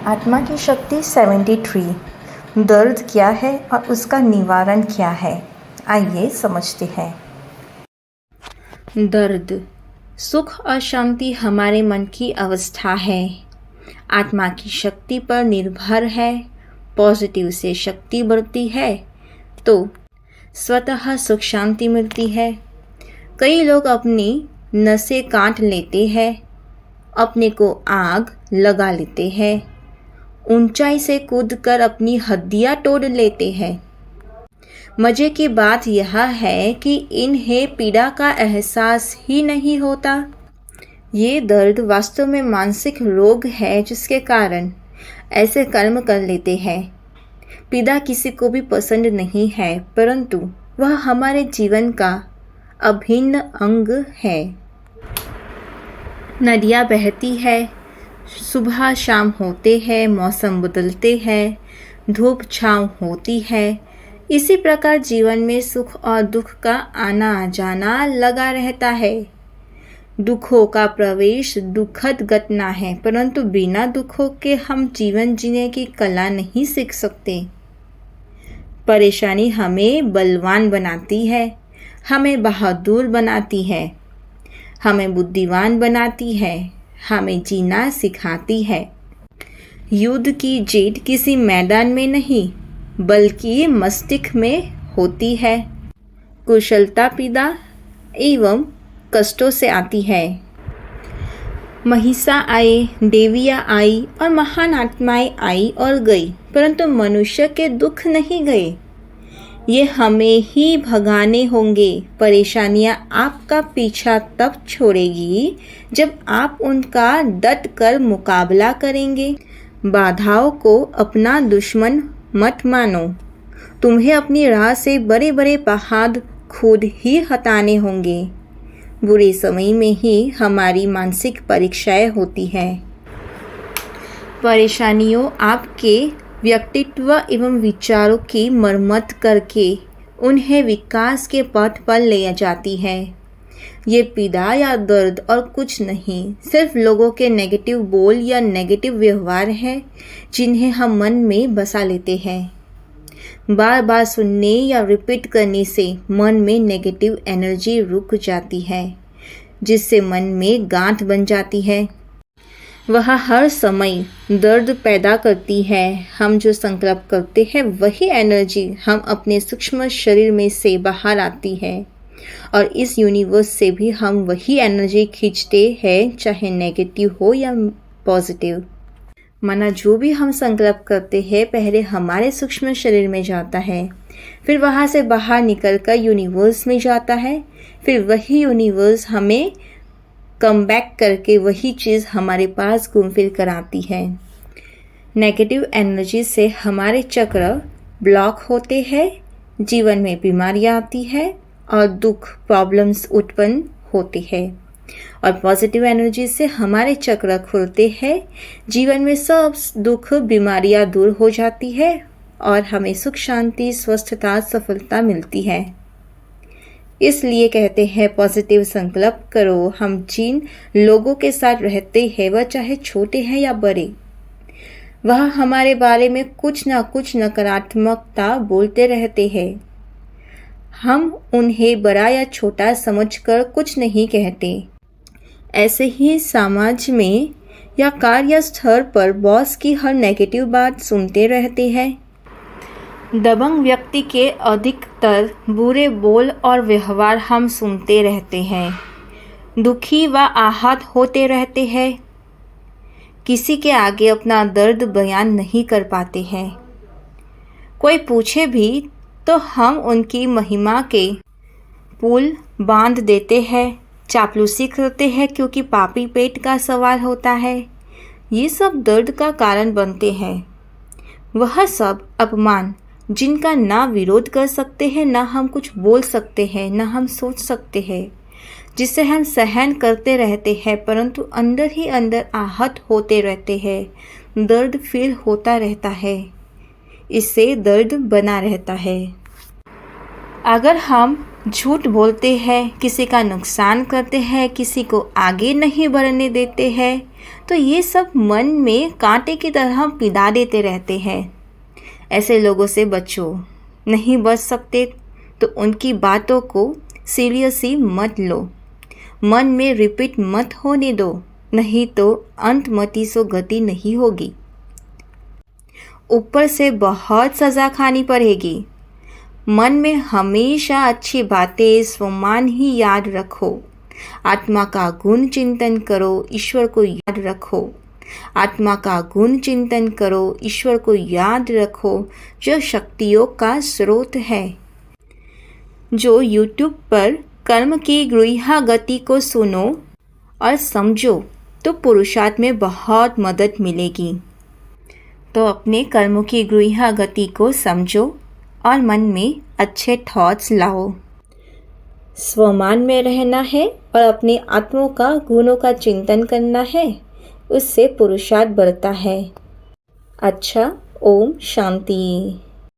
आत्मा की शक्ति 73। दर्द क्या है और उसका निवारण क्या है, आइए समझते हैं। दर्द, सुख और शांति हमारे मन की अवस्था है। आत्मा की शक्ति पर निर्भर है। पॉजिटिव से शक्ति बढ़ती है तो स्वतः सुख शांति मिलती है। कई लोग अपनी नसें काट लेते हैं, अपने को आग लगा लेते हैं, ऊंचाई से कूदकर अपनी हड्डियां तोड़ लेते हैं। मज़े की बात यह है कि इन्हें पीड़ा का एहसास ही नहीं होता। ये दर्द वास्तव में मानसिक रोग है जिसके कारण ऐसे कर्म कर लेते हैं। पीड़ा किसी को भी पसंद नहीं है, परंतु वह हमारे जीवन का अभिन्न अंग है। नदियाँ बहती है, सुबह शाम होते हैं, मौसम बदलते हैं, धूप छाँव होती है। इसी प्रकार जीवन में सुख और दुख का आना जाना लगा रहता है। दुखों का प्रवेश दुखद घटना है, परंतु बिना दुखों के हम जीवन जीने की कला नहीं सीख सकते। परेशानी हमें बलवान बनाती है, हमें बहादुर बनाती है, हमें बुद्धिमान बनाती है, हमें जीना सिखाती है। युद्ध की जीत किसी मैदान में नहीं बल्कि मस्तिष्क में होती है। कुशलता पीड़ा एवं कष्टों से आती है। महिषा आए, देवियाँ आई और महान आत्माएं आई और गई, परंतु मनुष्य के दुख नहीं गए। ये हमें ही भगाने होंगे। परेशानियां आपका पीछा तब छोड़ेगी जब आप उनका डट कर मुकाबला करेंगे। बाधाओं को अपना दुश्मन मत मानो। तुम्हें अपनी राह से बड़े बड़े पहाड़ खुद ही हटाने होंगे। बुरे समय में ही हमारी मानसिक परीक्षाएं होती है। परेशानियों आपके व्यक्तित्व एवं विचारों की मरम्मत करके उन्हें विकास के पथ पर ले जाती है। ये पीड़ा या दर्द और कुछ नहीं, सिर्फ लोगों के नेगेटिव बोल या नेगेटिव व्यवहार है जिन्हें हम मन में बसा लेते हैं। बार बार सुनने या रिपीट करने से मन में नेगेटिव एनर्जी रुक जाती है, जिससे मन में गांठ बन जाती है। वह हर समय दर्द पैदा करती है। हम जो संकल्प करते हैं वही एनर्जी हम अपने सूक्ष्म शरीर में से बाहर आती है और इस यूनिवर्स से भी हम वही एनर्जी खींचते हैं, चाहे नेगेटिव हो या पॉजिटिव। माना जो भी हम संकल्प करते हैं पहले हमारे सूक्ष्म शरीर में जाता है, फिर वहाँ से बाहर निकलकर यूनिवर्स में जाता है, फिर वही यूनिवर्स हमें कम बैक करके वही चीज़ हमारे पास घूम फिर कर आती है। नेगेटिव एनर्जी से हमारे चक्र ब्लॉक होते हैं, जीवन में बीमारियाँ आती है और दुख प्रॉब्लम्स उत्पन्न होते हैं। और पॉजिटिव एनर्जी से हमारे चक्र खुलते हैं, जीवन में सब दुख बीमारियाँ दूर हो जाती है और हमें सुख शांति स्वस्थता सफलता मिलती है। इसलिए कहते हैं पॉजिटिव संकल्प करो। हम जिन लोगों के साथ रहते हैं वह चाहे छोटे हैं या बड़े, वह हमारे बारे में कुछ ना कुछ नकारात्मकता बोलते रहते हैं। हम उन्हें बड़ा या छोटा समझकर कुछ नहीं कहते। ऐसे ही समाज में या कार्यस्थल पर बॉस की हर नेगेटिव बात सुनते रहते हैं। दबंग व्यक्ति के अधिकतर बुरे बोल और व्यवहार हम सुनते रहते हैं। दुखी व आहत होते रहते हैं। किसी के आगे अपना दर्द बयान नहीं कर पाते हैं। कोई पूछे भी तो हम उनकी महिमा के पुल बांध देते हैं। चापलूसी करते हैं क्योंकि पापी पेट का सवाल होता है। ये सब दर्द का कारण बनते हैं। वह सब अपमान जिनका ना विरोध कर सकते हैं, ना हम कुछ बोल सकते हैं, ना हम सोच सकते हैं, जिसे हम सहन करते रहते हैं, परंतु अंदर ही अंदर आहत होते रहते हैं। दर्द फील होता रहता है, इससे दर्द बना रहता है। अगर हम झूठ बोलते हैं, किसी का नुकसान करते हैं, किसी को आगे नहीं बढ़ने देते हैं, तो ये सब मन में कांटे की तरह पिदा देते रहते हैं। ऐसे लोगों से बचो। नहीं बच सकते तो उनकी बातों को सीरियसली मत लो। मन में रिपीट मत होने दो, नहीं तो अंतमति सो गति नहीं होगी। ऊपर से बहुत सज़ा खानी पड़ेगी। मन में हमेशा अच्छी बातें, स्वमान ही याद रखो। आत्मा का गुण चिंतन करो, ईश्वर को याद रखो। आत्मा का गुण चिंतन करो, ईश्वर को याद रखो, जो शक्तियों का स्रोत है। जो YouTube पर कर्म की गृह्य गति को सुनो और समझो तो पुरुषार्थ में बहुत मदद मिलेगी। तो अपने कर्मों की गृह्य गति को समझो और मन में अच्छे थॉट्स लाओ। स्वमान में रहना है और अपने आत्मों का गुणों का चिंतन करना है, उससे पुरुषार्थ बढ़ता है। अच्छा, ओम शांति।